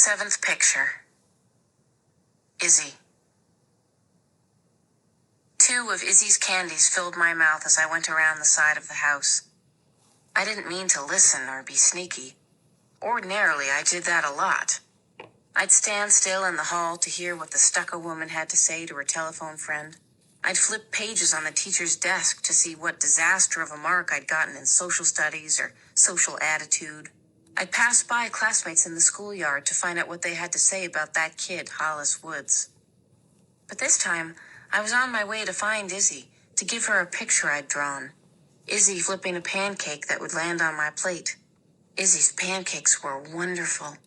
Seventh picture. Izzy. 2 of Izzy's candies filled my mouth as I went around the side of the house. I didn't mean to listen or be sneaky. Ordinarily, I did that a lot. I'd stand still in the hall to hear what the stucco woman had to say to her telephone friend. I'd flip pages on the teacher's desk to see what disaster of a mark I'd gotten in social studies or social attitude. I'd pass by classmates in the schoolyard to find out what they had to say about that kid, Hollis Woods. But this time, I was on my way to find Izzy, to give her a picture I'd drawn. Izzy flipping a pancake that would land on my plate. Izzy's pancakes were wonderful.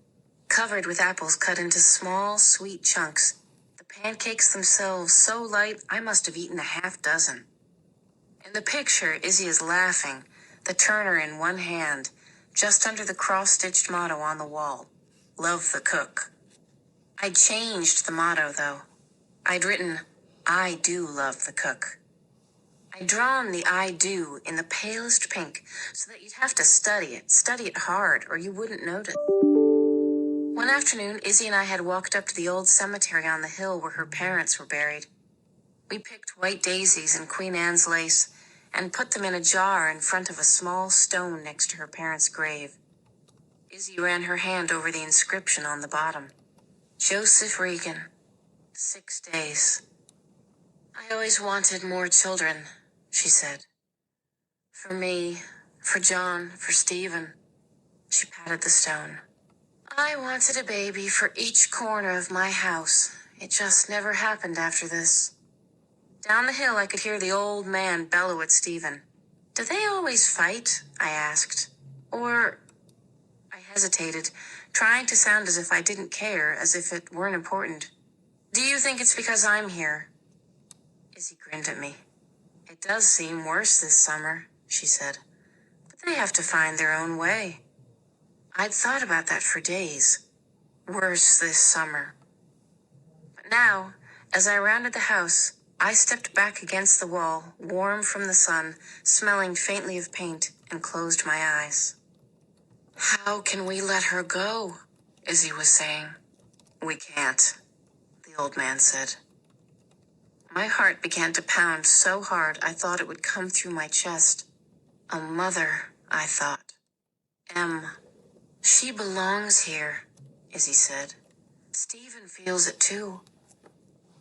Covered with apples cut into small, sweet chunks. The pancakes themselves so light, I must have eaten a half dozen. In the picture, Izzy is laughing, the turner in one hand, just under the cross-stitched motto on the wall. Love the cook. I'd changed the motto, though. I'd written, I do love the cook. I'd drawn the I do in the palest pink so that you'd have to study it hard, or you wouldn't notice. One afternoon, Izzy and I had walked up to the old cemetery on the hill where her parents were buried. We picked white daisies and Queen Anne's lace and put them in a jar in front of a small stone next to her parents' grave. Izzy ran her hand over the inscription on the bottom. Joseph Regan, 6 days. I always wanted more children, she said. For me, for John, for Stephen. She patted the stone. I wanted a baby for each corner of my house. It just never happened after this. Down the hill, I could hear the old man bellow at Stephen. Do they always fight? I asked. Or... I hesitated, trying to sound as if I didn't care, as if it weren't important. Do you think it's because I'm here? Izzy grinned at me. It does seem worse this summer, she said. But they have to find their own way. I'd thought about that for days. Worse this summer. But now, as I rounded the house, I stepped back against the wall, warm from the sun, smelling faintly of paint, and closed my eyes. How can we let her go? Izzy was saying. We can't, the old man said. My heart began to pound so hard I thought it would come through my chest. A mother, I thought. She belongs here, Izzy said. Stephen feels it too.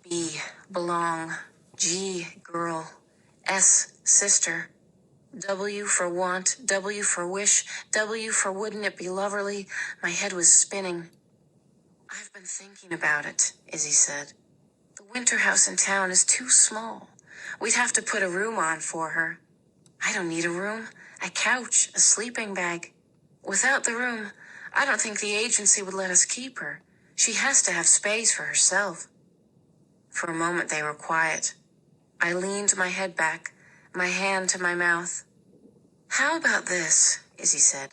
B, belong. G, girl. S, sister. W for want, W for wish, W for wouldn't it be loverly. My head was spinning. I've been thinking about it, Izzy said. The winter house in town is too small. We'd have to put a room on for her. I don't need a room, a couch, a sleeping bag. Without the room, I don't think the agency would let us keep her. She has to have space for herself. For a moment they were quiet. I leaned my head back, my hand to my mouth. How about this, Izzy said.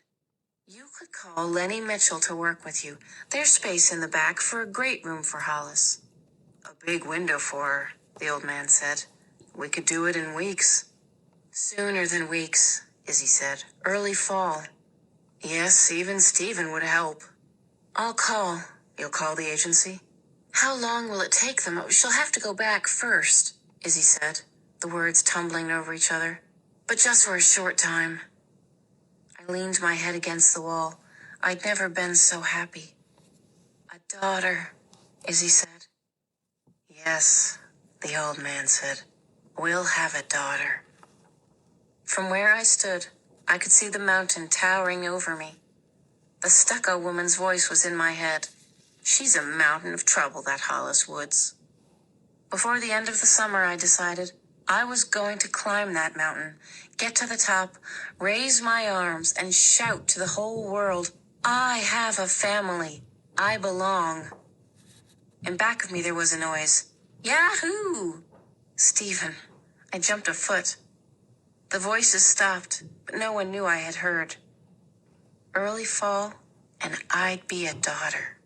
You could call Lenny Mitchell to work with you. There's space in the back for a great room for Hollis. A big window for her, the old man said. We could do it in weeks. Sooner than weeks, Izzy said. Early fall. Yes, even Stephen would help. I'll call. You'll call the agency? How long will it take them? She'll have to go back first, Izzy said, the words tumbling over each other. But just for a short time. I leaned my head against the wall. I'd never been so happy. A daughter, Izzy said. Yes, the old man said. We'll have a daughter. From where I stood, I could see the mountain towering over me. The stucco woman's voice was in my head. She's a mountain of trouble, that Hollis Woods. Before the end of the summer, I decided I was going to climb that mountain, get to the top, raise my arms, and shout to the whole world, I have a family. I belong. In back of me there was a noise. Yahoo! Stephen. I jumped a foot. The voices stopped, but no one knew I had heard. Early fall, and I'd be a daughter.